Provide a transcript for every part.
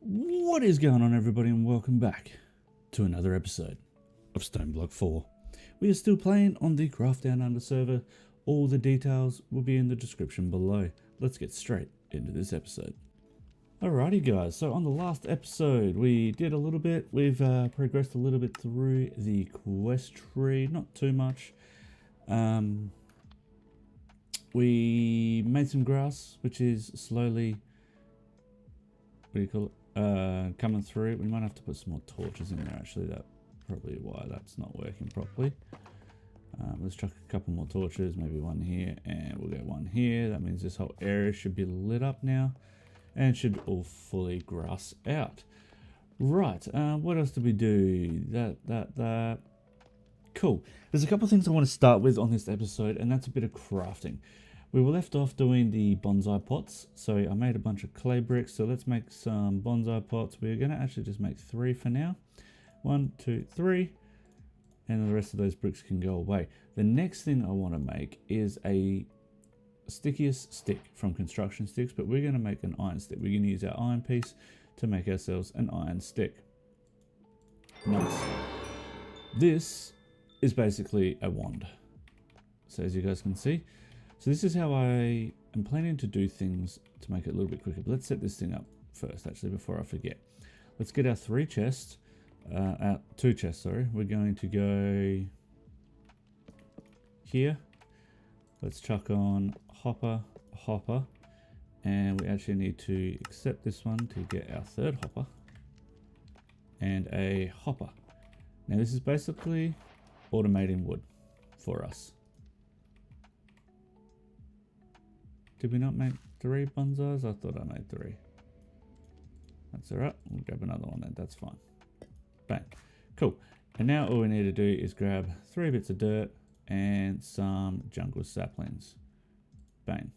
What is going on, everybody, and welcome back to another episode of StoneBlock 4. We are still playing on the Craft Down Under server. All the details will be in the description below. Let's get straight into this episode. Alrighty guys, so on the last episode we did a little bit. We've progressed a little bit through the quest tree, not too much. We made some grass, which is slowly, what do you call it? Coming through. We might have to put some more torches in there actually. That's probably why that's not working properly. Let's chuck a couple more torches, maybe one here, and we'll get one here. That means this whole area should be lit up now and should all fully grass out. Right, what else did we do? That. Cool. There's a couple of things I want to start with on this episode, and that's a bit of crafting. We were left off doing the bonsai pots, so I made a bunch of clay bricks. So let's make some bonsai pots. We're going to actually just make 3 for now. 1, 2, 3, and the rest of those bricks can go away. The next thing I want to make is a stickiest stick from construction sticks, but we're going to make an iron stick. We're going to use our iron piece to make ourselves an iron stick. Nice. This is basically a wand. So as you guys can see, so this is how I am planning to do things to make it a little bit quicker. But let's set this thing up first, actually, before I forget. Let's get our 3 chests, our 2 chests, sorry. We're going to go here. Let's chuck on hopper, and we actually need to accept this one to get our 3rd hopper and a hopper. Now this is basically automating wood for us. Did we not make 3 bonsais? I thought I made 3. That's alright. We'll grab another one then. That's fine. Bang. Cool. And now all we need to do is grab 3 bits of dirt and some jungle saplings. Bang.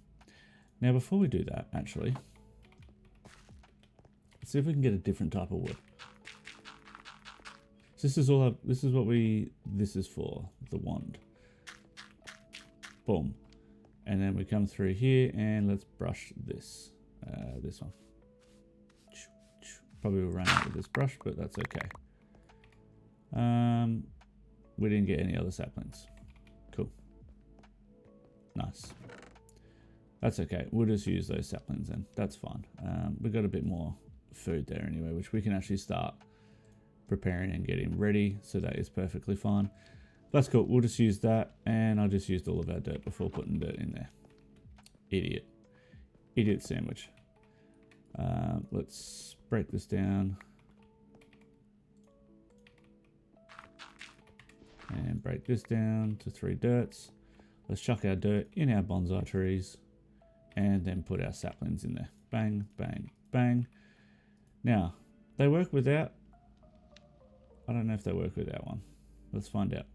Now before we do that, actually, let's see if we can get a different type of wood. So this is all. This is what this is for, the wand. Boom. And then we come through here and let's brush this. This one. Probably will run out with this brush, but that's okay. We didn't get any other saplings. Cool. Nice. That's okay. We'll just use those saplings then. That's fine. We've got a bit more food there anyway, which we can actually start preparing and getting ready. So that is perfectly fine. That's cool. We'll just use that, and I just used all of our dirt before putting dirt in there. Idiot sandwich. Let's break this down and break this down to 3 dirts. Let's chuck our dirt in our bonsai trees and then put our saplings in there. Bang, bang, bang. Now they work without. I don't know if they work without one. Let's find out.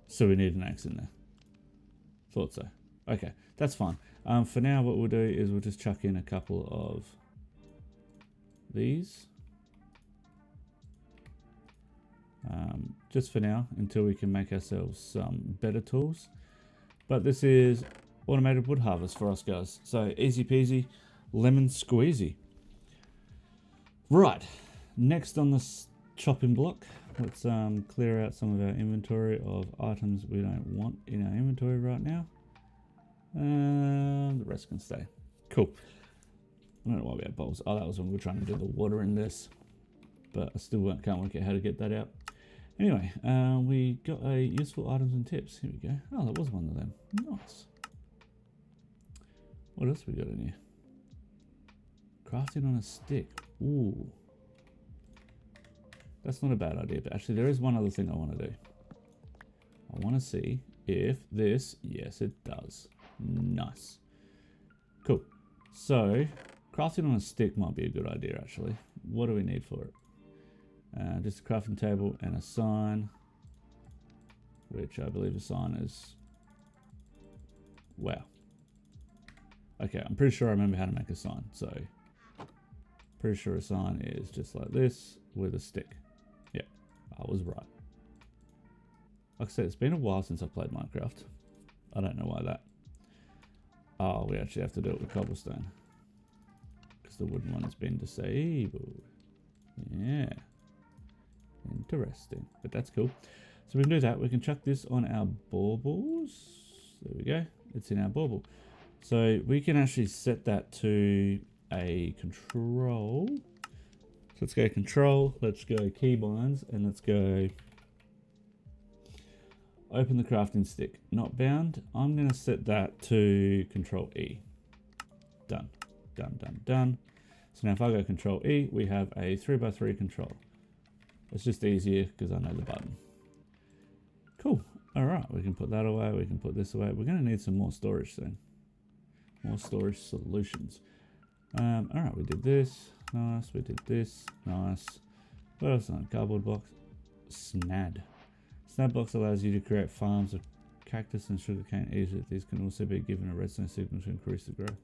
So we need an axe in there. Thought so. Okay, that's fine. For now, what we'll do is we'll just chuck in a couple of these. Just for now, until we can make ourselves some better tools. But this is automated wood harvest for us guys. So easy peasy, lemon squeezy. Right, next on this chopping block, let's clear out some of our inventory of items we don't want in our inventory right now. The rest can stay. Cool. I don't know why we have bowls. Oh, that was when we were trying to do the water in this, but I still can't work out how to get that out. Anyway, we got a useful items and tips. Here we go. Oh, that was one of them. Nice. What else we got in here? Crafting on a stick. Ooh. That's not a bad idea, but actually there is one other thing I want to do. I want to see if this, yes it does. Nice. Cool. So, crafting on a stick might be a good idea actually. What do we need for it? Just a crafting table and a sign, which I believe a sign is, wow. Okay, I'm pretty sure I remember how to make a sign, so pretty sure a sign is just like this with a stick. Yeah, I was right. Like I said, it's been a while since I played Minecraft. I don't know why that. Oh, we actually have to do it with cobblestone. Because the wooden one's been disabled. Yeah. Interesting. But that's cool. So we can do that. We can chuck this on our baubles. There we go. It's in our bauble. So we can actually set that to a control. So let's go control. Let's go keybinds. And let's go open the crafting stick. Not bound. I'm going to set that to control E. Done. Done, done, done. So now if I go control E, we have a 3x3 control. It's just easier because I know the button. Cool. All right, we can put that away. We can put this away. We're going to need some more storage soon. More storage solutions. All right, we did this. Nice. We did this. Nice. What else on cardboard box? Snad. Snad box allows you to create farms of cactus and sugarcane easily. These can also be given a redstone signal to increase the growth.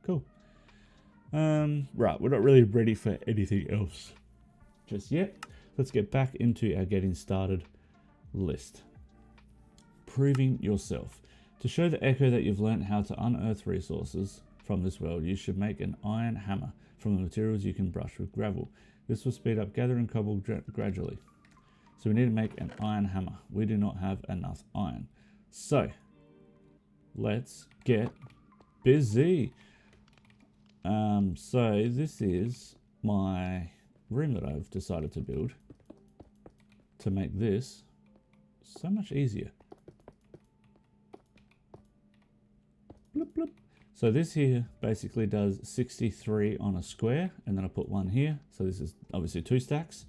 Cool. Right, we're not really ready for anything else just yet. Let's get back into our getting started list. Proving yourself. To show the Echo that you've learnt how to unearth resources from this world, you should make an iron hammer from the materials you can brush with gravel. This will speed up gathering cobble gradually. So we need to make an iron hammer. We do not have enough iron. So let's get busy. So this is my room that I've decided to build to make this so much easier. Bloop, bloop. So this here basically does 63 on a square, and then I put one here. So this is obviously 2 stacks.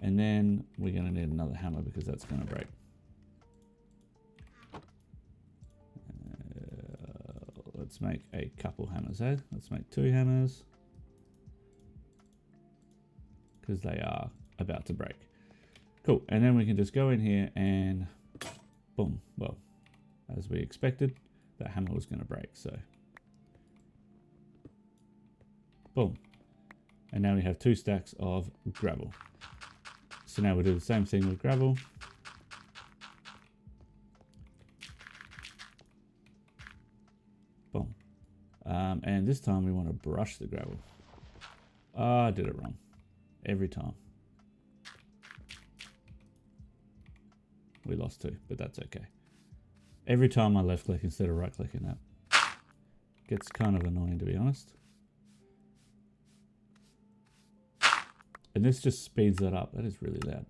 And then we're going to need another hammer because that's going to break. Let's make a couple hammers, eh? Let's make 2 hammers. Because they are about to break. Cool. And then we can just go in here and boom. Well, as we expected, that hammer was going to break. So boom. And now we have 2 stacks of gravel. So now we'll do the same thing with gravel. Boom. And this time we want to brush the gravel. I did it wrong. Every time. We lost 2, but that's okay. Every time I left click instead of right clicking, that gets kind of annoying, to be honest. And this just speeds that up. That is really loud.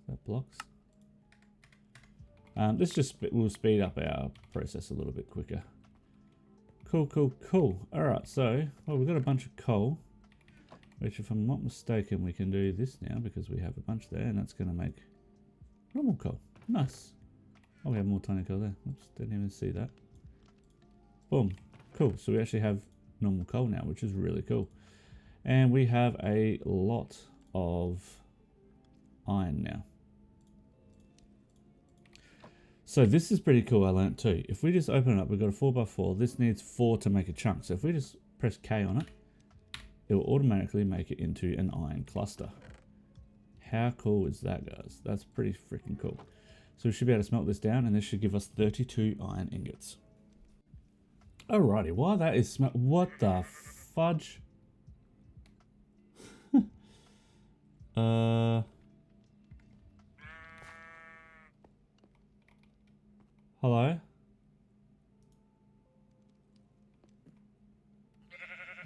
That blocks. This just will speed up our process a little bit quicker. Cool, cool, cool. All right, so well, we've got a bunch of coal, which, if I'm not mistaken, we can do this now because we have a bunch there, and that's going to make normal coal. Nice. Oh, we have more tiny coal there. Oops, didn't even see that. Boom. Cool. So we actually have normal coal now, which is really cool. And we have a lot of iron now. So this is pretty cool, I learnt too. If we just open it up, we've got a 4x4. This needs 4 to make a chunk. So if we just press K on it, it will automatically make it into an iron cluster. How cool is that, guys? That's pretty freaking cool. So we should be able to smelt this down, and this should give us 32 iron ingots. Alrighty, while that is smelt, what the fudge? Hello?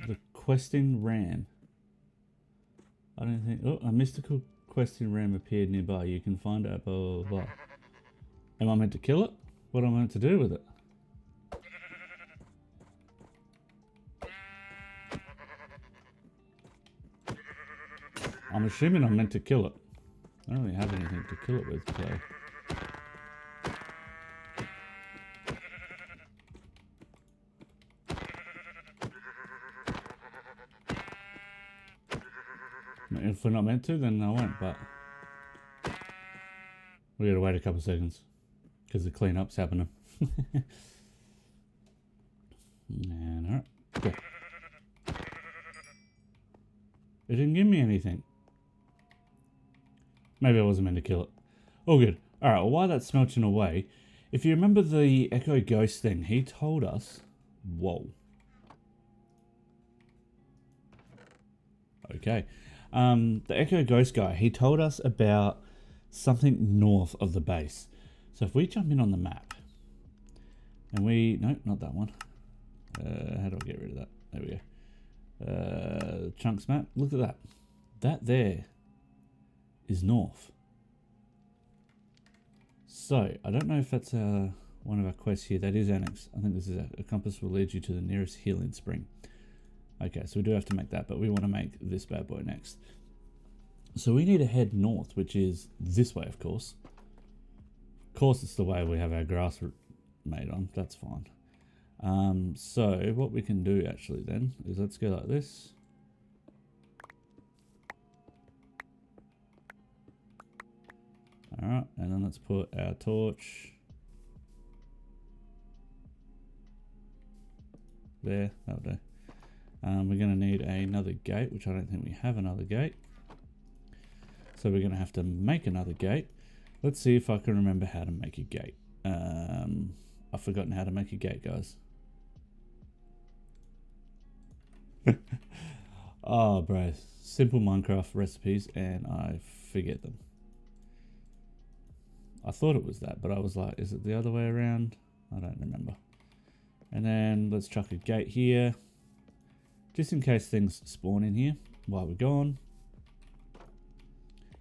The questing ram. I don't think... Oh, a mystical questing ram appeared nearby. You can find it, blah, blah, blah. Am I meant to kill it? What am I meant to do with it? I'm assuming I'm meant to kill it. I don't really have anything to kill it with, so... If we're not meant to, then I won't, but... we gotta wait a couple seconds. Because the cleanup's happening. And alright, go. It didn't give me anything. Maybe I wasn't meant to kill it. All good. Alright, well, while that's smelting away, If you remember the Echo Ghost thing, he told us... Whoa. Okay. The Echo Ghost guy, he told us about something north of the base. So if we jump in on the map, and we... No, not that one. How do I get rid of that? There we go. Chunks map. Look at that. That there is north. So, I don't know if that's one of our quests here. That is annex. I think this is a compass will lead you to the nearest healing spring. Okay, so we do have to make that, but we want to make this bad boy next. So we need to head north, which is this way, of course. Of course, it's the way we have our grass made on. That's fine. So what we can do actually then is let's go like this. Alright, and then let's put our torch there. That'll do. We're going to need another gate, which I don't think we have another gate. So we're going to have to make another gate. Let's see if I can remember how to make a gate. I've forgotten how to make a gate, guys. Oh, bro. Simple Minecraft recipes and I forget them. I thought it was that, but I was like, is it the other way around? I don't remember. And then let's chuck a gate here. Just in case things spawn in here while we're gone.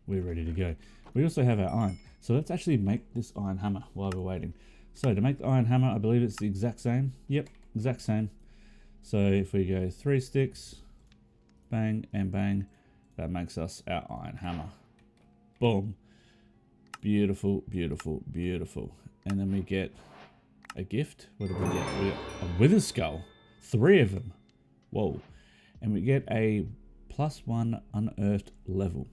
We're ready to go. We also have our iron. So let's actually make this iron hammer while we're waiting. So to make the iron hammer, I believe it's the exact same. Yep, exact same. So if we go 3 sticks, bang and bang, that makes us our iron hammer. Boom. Beautiful, beautiful, beautiful. And then we get a gift. What did we get? We got a wither skull. 3 of them. Whoa. And we get a +1 unearthed level.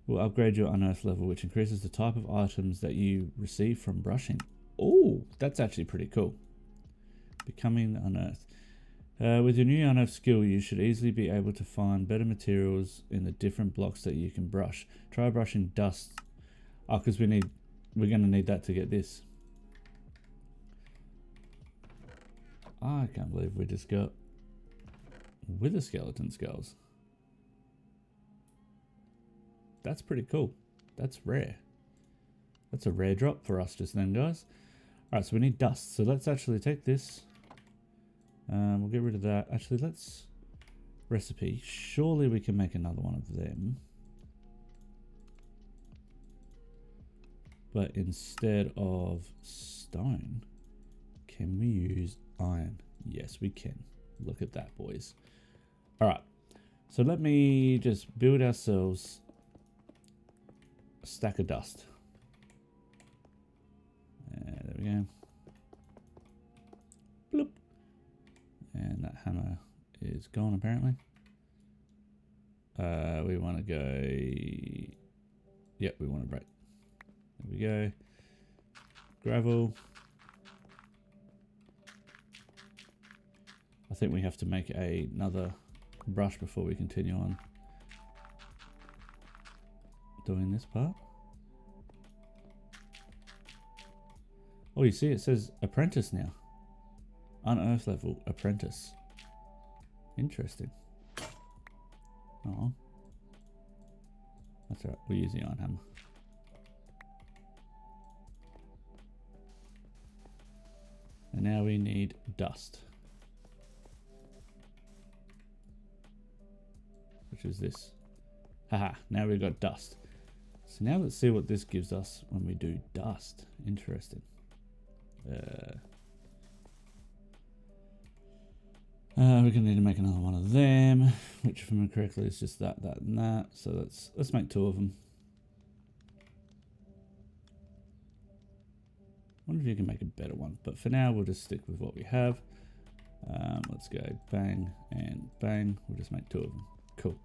We'll upgrade your unearthed level, which increases the type of items that you receive from brushing. Oh, that's actually pretty cool. Becoming unearthed. With your new unearthed skill, you should easily be able to find better materials in the different blocks that you can brush. Try brushing dust. Oh, because we're going to need that to get this. I can't believe we just got wither skeleton skulls. That's pretty cool. That's rare. That's a rare drop for us just then, guys. Alright, so we need dust. So let's actually take this. We'll get rid of that. Actually, let's recipe. Surely we can make another one of them. But instead of stone, can we use iron? Yes, we can. Look at that, boys. All right. So let me just build ourselves a stack of dust. There we go. Bloop. And that hammer is gone, apparently. We want to go... Yep, we want to break. There we go. Gravel. I think we have to make another brush before we continue on doing this part. Oh, you see it says apprentice now. Unearthed level apprentice. Interesting. Oh. That's alright, we'll use the iron hammer. And now we need dust. Which is this. Haha, now we've got dust. So now let's see what this gives us when we do dust. Interesting. We're gonna need to make another one of them, which if I remember correctly is just that, that, and that. So let's make 2 of them. I wonder if you can make a better one, but for now we'll just stick with what we have. Let's go bang and bang. We'll just make 2 of them. Cool.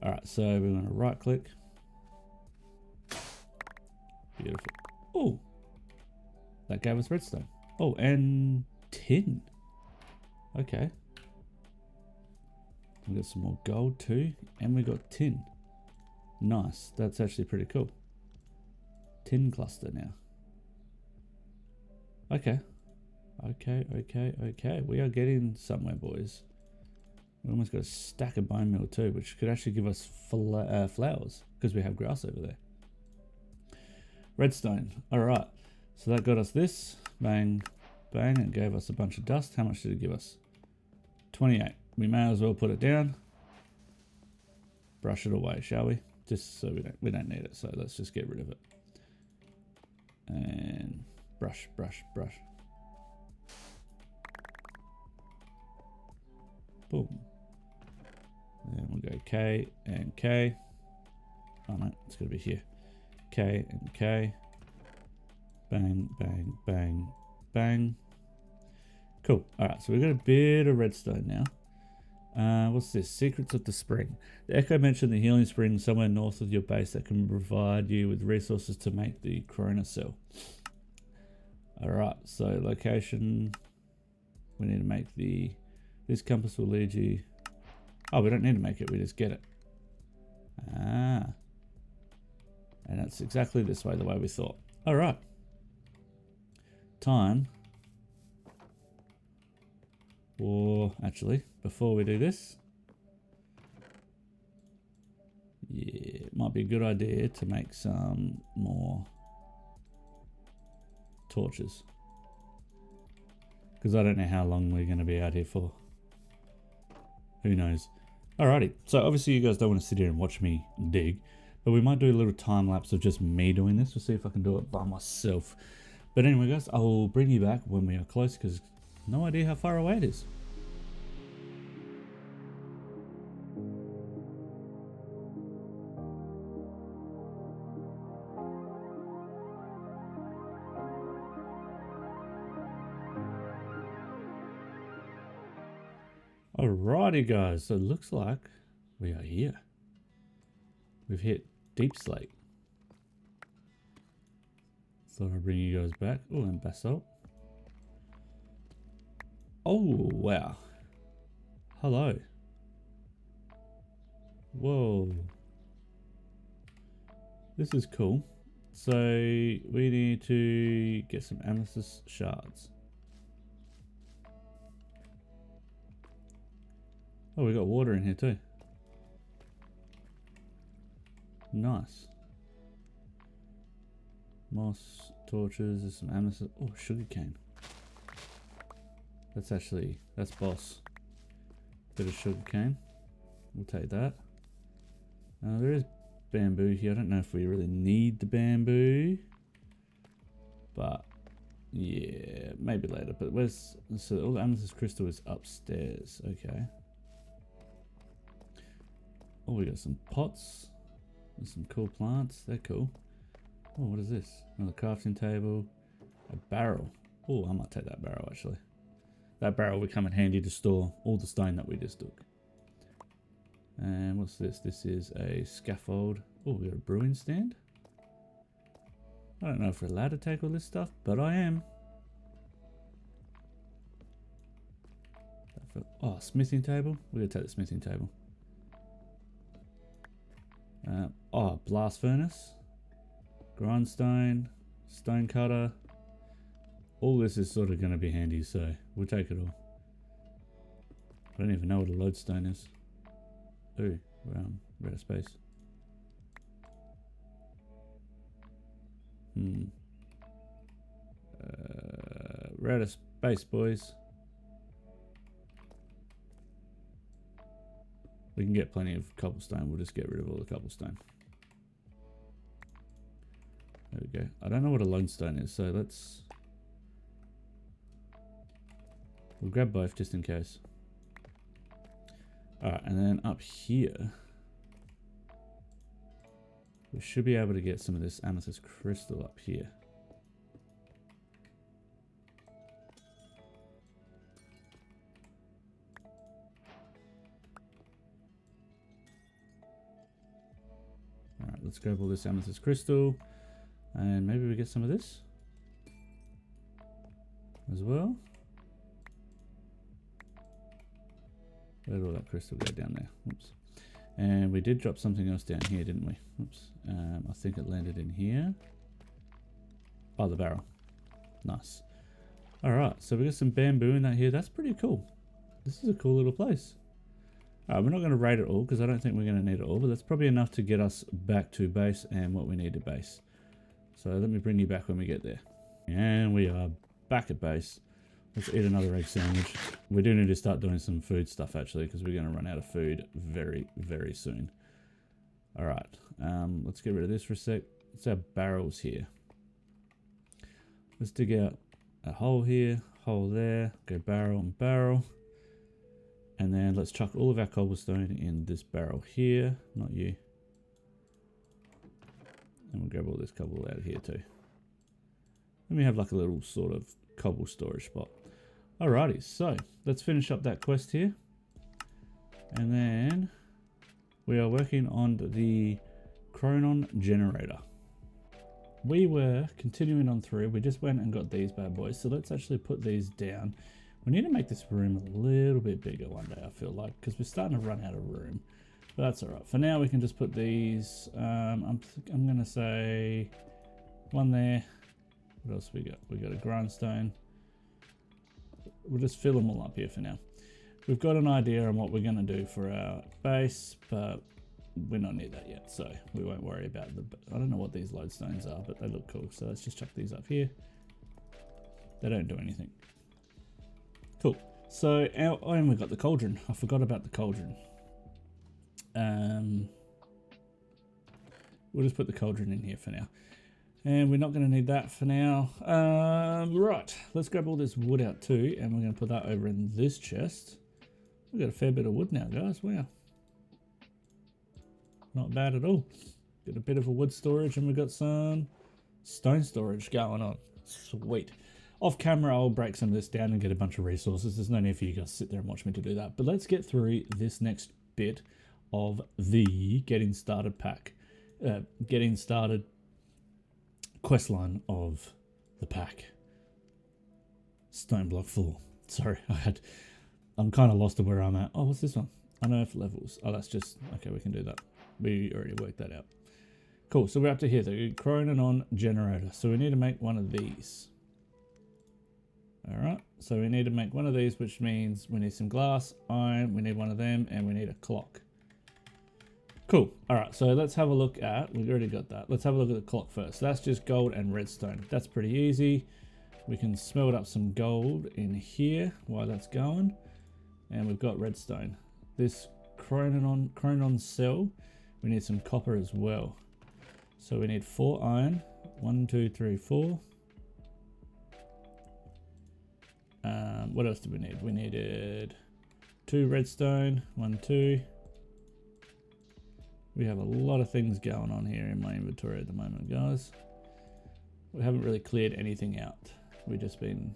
All right, so we're going to right click. Beautiful. Oh, that gave us redstone. Oh, and tin. Okay. We got some more gold too, and we got tin. Nice. That's actually pretty cool. Tin cluster now. Okay. Okay. We are getting somewhere, boys. We almost got a stack of bone meal too, which could actually give us flowers, because we have grass over there. Redstone. Alright. So that got us this. Bang, bang. It gave us a bunch of dust. How much did it give us? 28. We may as well put it down. Brush it away, shall we? Just so we don't need it. So let's just get rid of it. And brush. Boom. Then we'll go K and K. Oh no, it's got to be here. K and K. Bang, bang, bang, bang. Cool. Alright, so we've got a bit of redstone now. What's this? Secrets of the Spring. The Echo mentioned the healing spring somewhere north of your base that can provide you with resources to make the Corona cell. Alright, so location. We need to make the... This compass will lead you... Oh, we don't need to make it, we just get it. Ah. And that's exactly this way, the way we thought. Alright. Time. Or, actually, before we do this... Yeah, it might be a good idea to make some more torches. Because I don't know how long we're going to be out here for. Who knows? Alrighty, so obviously you guys don't want to sit here and watch me dig, but we might do a little time lapse of just me doing this. We'll see if I can do it by myself. But anyway guys, I will bring you back when we are close, because no idea how far away it is. Alrighty guys, so it looks like we are here. We've hit Deep Slate. Thought I'd bring you guys back. Oh, and basalt. Oh, wow. Hello. Whoa. This is cool. So we need to get some amethyst shards. Oh, we got water in here too. Nice. Moss, torches, there's some amethyst. Oh, sugarcane. That's boss. Bit of sugarcane. We'll take that. There is bamboo here. I don't know if we really need the bamboo. But, yeah, maybe later. But where's... So all the amethyst crystal is upstairs. Okay. Oh, we got some pots. There's some cool plants. They're cool. Oh, what is this? Another crafting table. A barrel. Oh, I might take that barrel actually. That barrel will come in handy to store all the stone that we just took. And what's this? This is a scaffold. Oh, we got a brewing stand. I don't know if we're allowed to take all this stuff, but I am. Oh, smithing table. We're going to take the smithing table. Oh, blast furnace, grindstone, stone cutter. All this is sort of going to be handy, so we'll take it all. I don't even know what a lodestone is. Ooh, we're out of space. We're out of space, boys. We can get plenty of cobblestone. We'll just get rid of all the cobblestone. There we go. I don't know what a lodestone is, so we'll grab both just in case. Alright, and then up here, we should be able to get some of this amethyst crystal up here. Alright, let's grab all this amethyst crystal, and maybe we get some of this as well. Where did all that crystal go? Down there? Oops. And we did drop something else down here, didn't we? Oops. I think it landed in here. Oh, the barrel. Nice. All right, so we got some bamboo in that here. That's pretty cool. This is a cool little place. We're not going to raid it all because I don't think we're going to need it all, but that's probably enough to get us back to base and what we need to base. So let me bring you back when we get there. And we are back at base. Let's eat another egg sandwich. We do need to start doing some food stuff actually because we're going to run out of food very, very soon. All right, let's get rid of this for a sec. It's our barrels here. Let's dig out a hole here, hole there, go barrel and barrel. And then let's chuck all of our cobblestone in this barrel here, not you. And we'll grab all this cobble out of here too. Then we have like a little sort of cobble storage spot. Alrighty, so let's finish up that quest here. And then we are working on the Chronon generator. We were continuing on through, we just went and got these bad boys. So let's actually put these down. We need to make this room a little bit bigger one day, I feel like, because we're starting to run out of room. But that's all right. For now, we can just put these. I'm going to say one there. What else we got? We got a grindstone. We'll just fill them all up here for now. We've got an idea on what we're going to do for our base, but we're not near that yet, so we won't worry about the. I don't know what these lodestones are, but they look cool. So let's just chuck these up here. They don't do anything. Cool. So, and we got the cauldron. I forgot about the cauldron. We'll just put the cauldron in here for now. And we're not going to need that for now. Right. Let's grab all this wood out too. And we're going to put that over in this chest. We've got a fair bit of wood now, guys. Wow. Not bad at all. Got a bit of a wood storage and we've got some stone storage going on. Sweet. Off camera, I'll break some of this down and get a bunch of resources. There's no need for you guys to sit there and watch me to do that. But let's get through this next bit of the getting started pack. Getting started quest line of the pack. StoneBlock 4. Sorry, I'm kind of lost of where I'm at. Oh, what's this one? Unearth levels. Oh, that's just, okay, we can do that. We already worked that out. Cool, so we're up to here, the Chronon generator. So we need to make one of these. Alright, so we need to make one of these, which means we need some glass, iron, we need one of them, and we need a clock. Cool. Alright, so let's have a look at, we've already got that. Let's have a look at the clock first. That's just gold and redstone. That's pretty easy. We can smelt up some gold in here while that's going. And we've got redstone. This Chronon cell, we need some copper as well. So we need 4 iron. 1, 2, 3, 4. What else did we need? We needed 2 redstone, 1, 2. We have a lot of things going on here in my inventory at the moment, guys. We haven't really cleared anything out. We've just been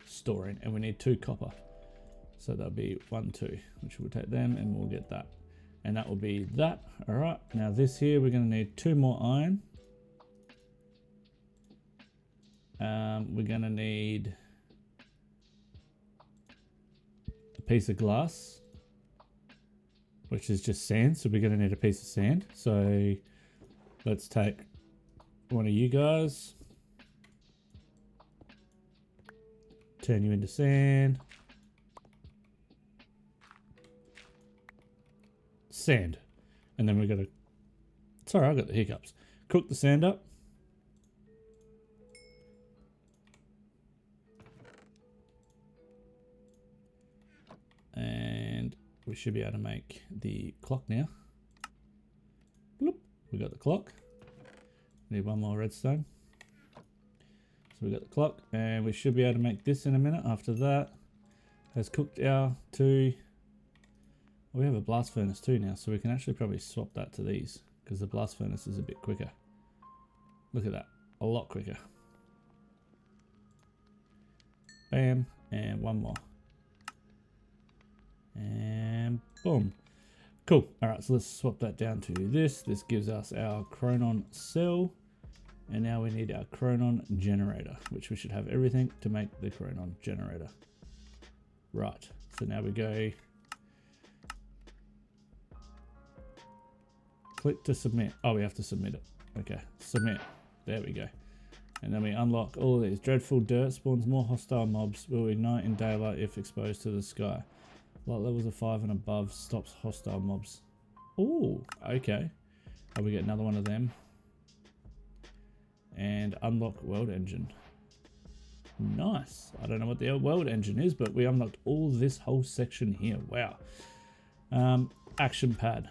storing, and we need 2 copper. So that'll be 1, 2, which we'll take them and we'll get that. And that will be that. All right, now this here, we're gonna need 2 more iron. We're gonna need a piece of glass, which is just sand. So we're gonna need a piece of sand. So let's take one of you guys, turn you into sand. Sand. And then we're gonna, sorry, I got the hiccups. Cook the sand up. And we should be able to make the clock now. Bloop. We got the clock. Need 1 more redstone. So we got the clock, and we should be able to make this in a minute. After that, has cooked our 2. We have a blast furnace too now, so we can actually probably swap that to these because the blast furnace is a bit quicker. Look at that, a lot quicker. Bam, and 1 more. And boom. Cool. All right, so let's swap that down to this. This gives us our Chronon cell. And now we need our Chronon generator, which we should have everything to make the Chronon generator. Right, so now we go click to submit. Oh, we have to submit it. Okay, submit. There we go. And then we unlock all of these. Dreadful dirt spawns more hostile mobs. Will ignite in daylight if exposed to the sky. Light levels of 5 and above stops hostile mobs. Oh, okay. Oh, we get another one of them. And unlock world engine. Nice. I don't know what the world engine is, but we unlocked all this whole section here. Wow. Action pad.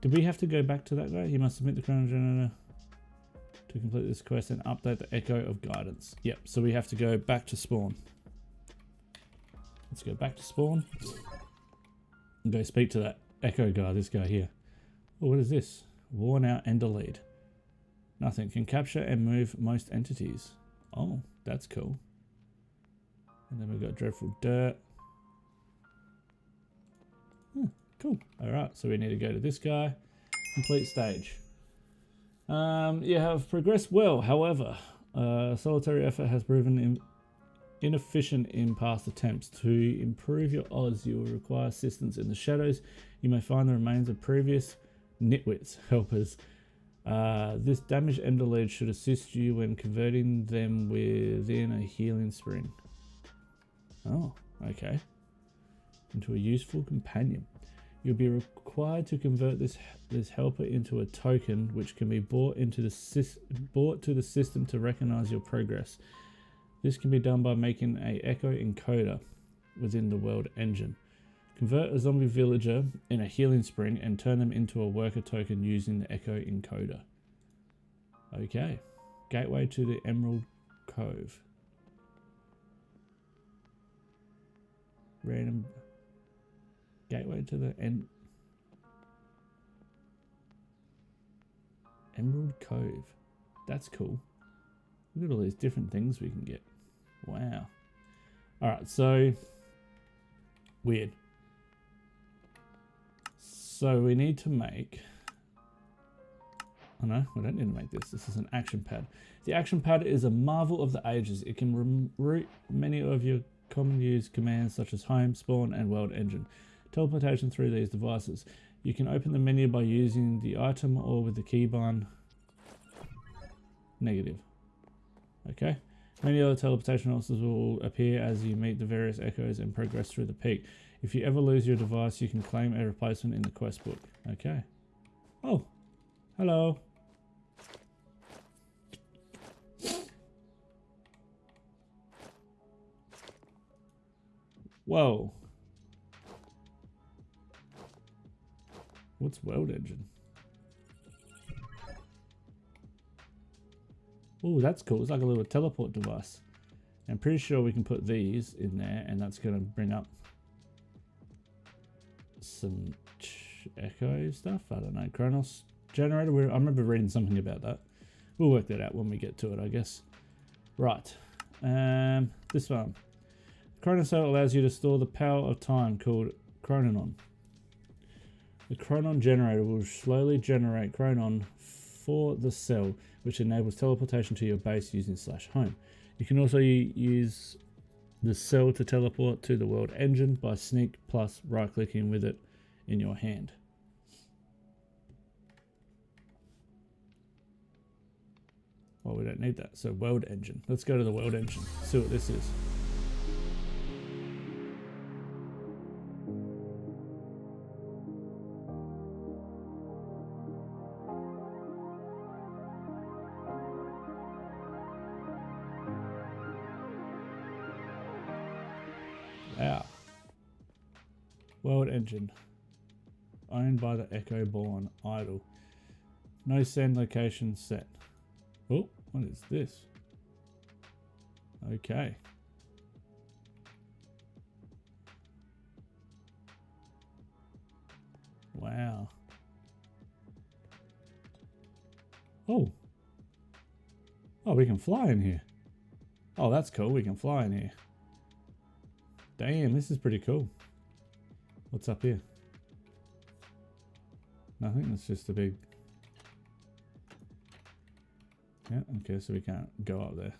Did we have to go back to that guy? You must submit the chrono generator to complete this quest and update the echo of guidance. Yep, so we have to go back to spawn. Let's go back to spawn and go speak to that echo guy, this guy here. Oh, what is this? Worn out ender lead. Nothing. Can capture and move most entities. Oh, that's cool. And then we've got dreadful dirt. Cool. Alright, so we need to go to this guy. Complete stage. You have progressed well, however, solitary effort has proven inefficient in past attempts. To improve your odds, you will require assistance in the shadows. You may find the remains of previous nitwits helpers. This damaged ender lead should assist you when converting them within a healing spring. Oh, okay. Into a useful companion. You'll be required to convert this helper into a token, which can be brought to the system to recognize your progress. This can be done by making an echo encoder within the world engine. Convert a zombie villager in a healing spring and turn them into a worker token using the echo encoder. Okay. Gateway to the Emerald Cove. Random gateway to the Emerald Cove. That's cool. Look at all these different things we can get. Wow. Alright, so weird. So we need to make... Oh no, we don't need to make this. This is an action pad. The action pad is a marvel of the ages. It can route many of your common used commands such as home, spawn, and world engine. Teleportation through these devices. You can open the menu by using the item or with the keybind negative. Okay. Many other teleportation options will appear as you meet the various echoes and progress through the peak. If you ever lose your device, you can claim a replacement in the quest book. Okay. Oh. Hello. Whoa. What's world engine? Oh, that's cool. It's like a little teleport device. I'm pretty sure we can put these in there and that's going to bring up some echo stuff. I don't know. Chronos generator. I remember reading something about that. We'll work that out when we get to it, I guess. Right. This one. Chronocell allows you to store the power of time called Chronon. The Chronon generator will slowly generate Chronon for the cell, which enables teleportation to your base using /home. You can also use the cell to teleport to the world engine by sneak plus right clicking with it in your hand. Well, we don't need that. So world engine. Let's go to the world engine. See what this is. Wow. World engine. Owned by the Echo Born. Idle. No send location set. Oh, what is this? Okay. Wow. Oh. Oh, we can fly in here. Oh, that's cool. We can fly in here. Damn, this is pretty cool. What's up here? Nothing. It's just a big... Yeah, okay, so we can't go up there.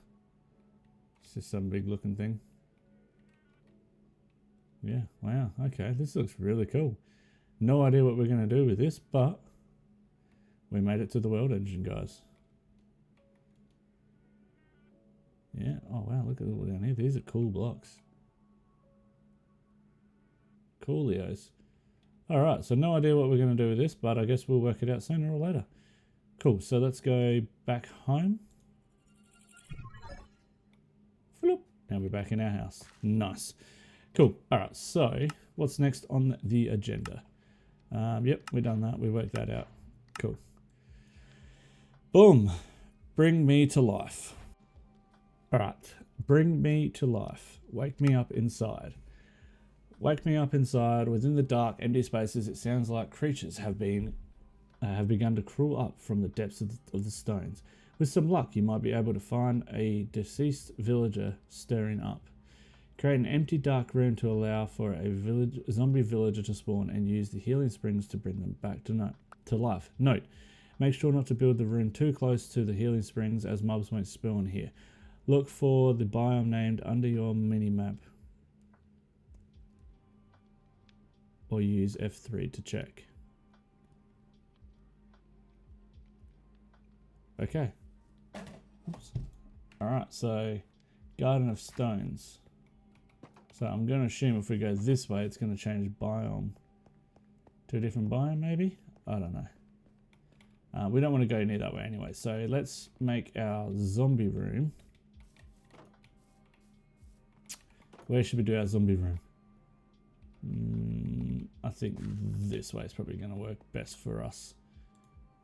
It's just some big looking thing. Yeah, wow, okay, this looks really cool. No idea what we're going to do with this, but we made it to the world engine, guys. Yeah. Oh, wow. Look at all down here. These are cool blocks. Coolios. Alright, so no idea what we're going to do with this, but I guess we'll work it out sooner or later. Cool, so let's go back home. Floop. Now we're back in our house. Nice. Cool. Alright, so what's next on the agenda? Yep, we've done that. We worked that out. Cool. Boom. Bring me to life. Alright, bring me to life. Wake me up inside. Wake me up inside. Within the dark, empty spaces, it sounds like creatures have begun to crawl up from the depths of the stones. With some luck, you might be able to find a deceased villager stirring up. Create an empty, dark room to allow for a zombie villager to spawn, and use the healing springs to bring them back to life. Note: make sure not to build the room too close to the healing springs, as mobs won't spawn here. Look for the biome named under your mini-map, or use F3 to check. Okay. Oops. Alright, so Garden of Stones. So I'm going to assume if we go this way, it's going to change biome to a different biome, maybe? I don't know. We don't want to go near that way anyway. So let's make our zombie room. Where should we do our zombie room? I think this way is probably going to work best for us.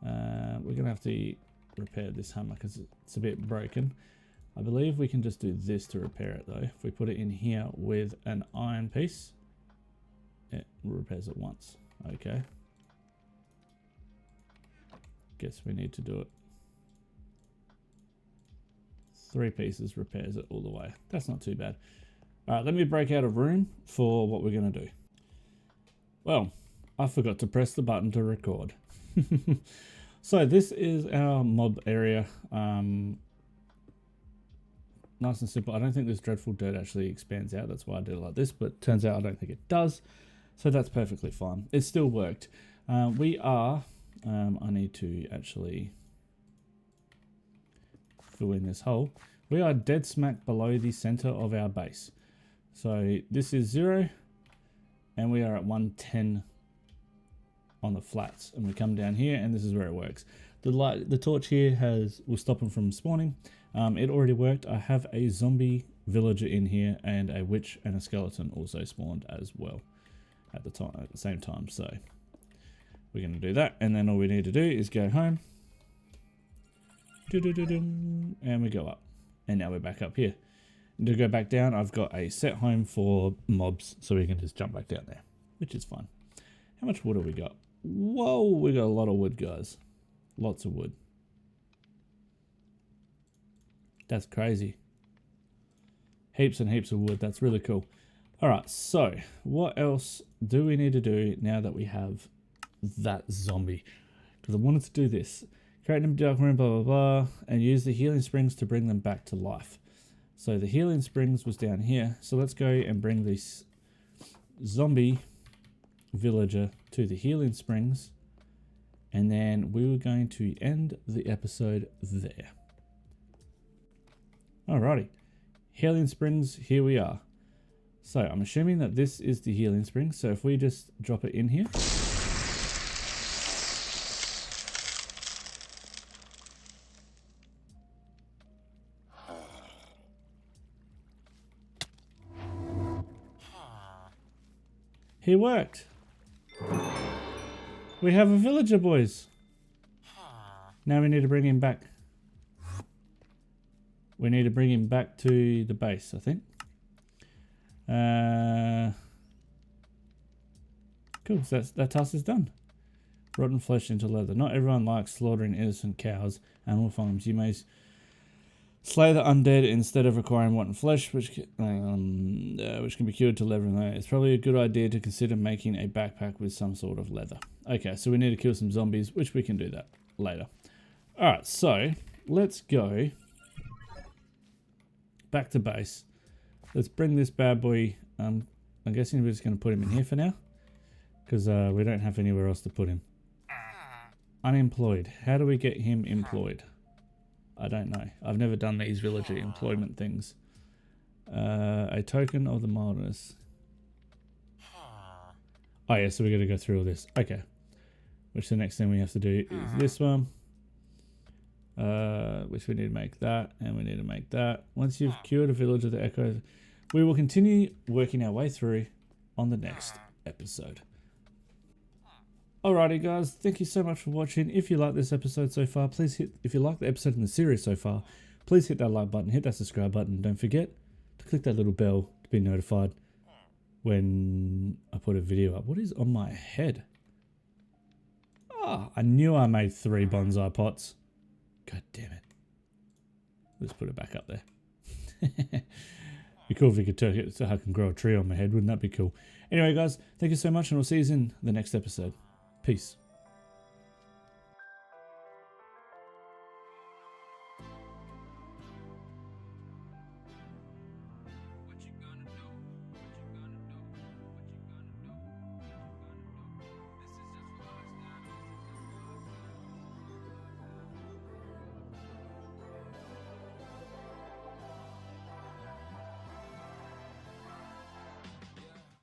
We're going to have to repair this hammer because it's a bit broken. I believe we can just do this to repair it though. If we put it in here with an iron piece, it repairs it once. Okay. Guess we need to do it. 3 pieces repairs it all the way. That's not too bad. Alright, let me break out a room for what we're going to do. Well, I forgot to press the button to record. So this is our mob area. Nice and simple. I don't think this dreadful dirt actually expands out. That's why I did it like this, but turns out I don't think it does. So that's perfectly fine. It still worked. We are... I need to actually fill in this hole. We are dead smack below the center of our base. So this is 0 and we are at 110 on the flats, and we come down here and this is where it works. The torch here will stop them from spawning. It already worked. I have a zombie villager in here, and a witch and a skeleton also spawned as well at the same time. So we're going to do that, and then all we need to do is go home. And we go up, and now we're back up here. To go back down, I've got a set home for mobs, so we can just jump back down there, which is fine. How much wood have we got? Whoa, we got a lot of wood, guys. Lots of wood. That's crazy. Heaps and heaps of wood. That's really cool. Alright, so what else do we need to do now that we have that zombie? Because I wanted to do this. Create an dark room, blah, blah, blah, and use the healing springs to bring them back to life. So the healing springs was down here. So let's go and bring this zombie villager to the healing springs. And then we were going to end the episode there. Alrighty. Healing springs, here we are. So I'm assuming that this is the healing spring. So if we just drop it in here. He worked. We have a villager, boys. Now we need to bring him back. We need to bring him back to the base, I think. Cool, so that task is done. Rotten flesh into leather. Not everyone likes slaughtering innocent cows. Animal farms. You may slay the undead instead of requiring rotten flesh, which can be cured to leather. It's probably a good idea to consider making a backpack with some sort of leather. Okay, so we need to kill some zombies, which we can do that later. Alright, so let's go back to base. Let's bring this bad boy. I'm guessing we're just going to put him in here for now, because we don't have anywhere else to put him. Unemployed. How do we get him employed? I don't know. I've never done these villager employment things. A token of the mildness. Oh yeah, so we're going to go through all this. Okay. Which the next thing we have to do is this one. Which we need to make that, and we need to make that. Once you've cured a village of the echoes, we will continue working our way through on the next episode. Alrighty guys, thank you so much for watching. If you like this episode so far, please hit, if you like the episode in the series so far, please hit that like button, hit that subscribe button. Don't forget to click that little bell to be notified when I put a video up. What is on my head? Ah, I knew I made 3 bonsai pots. God damn it. Let's put it back up there. Be cool if we could turn it so I can grow a tree on my head. Wouldn't that be cool? Anyway, guys, thank you so much, and we'll see you in the next episode. Peace.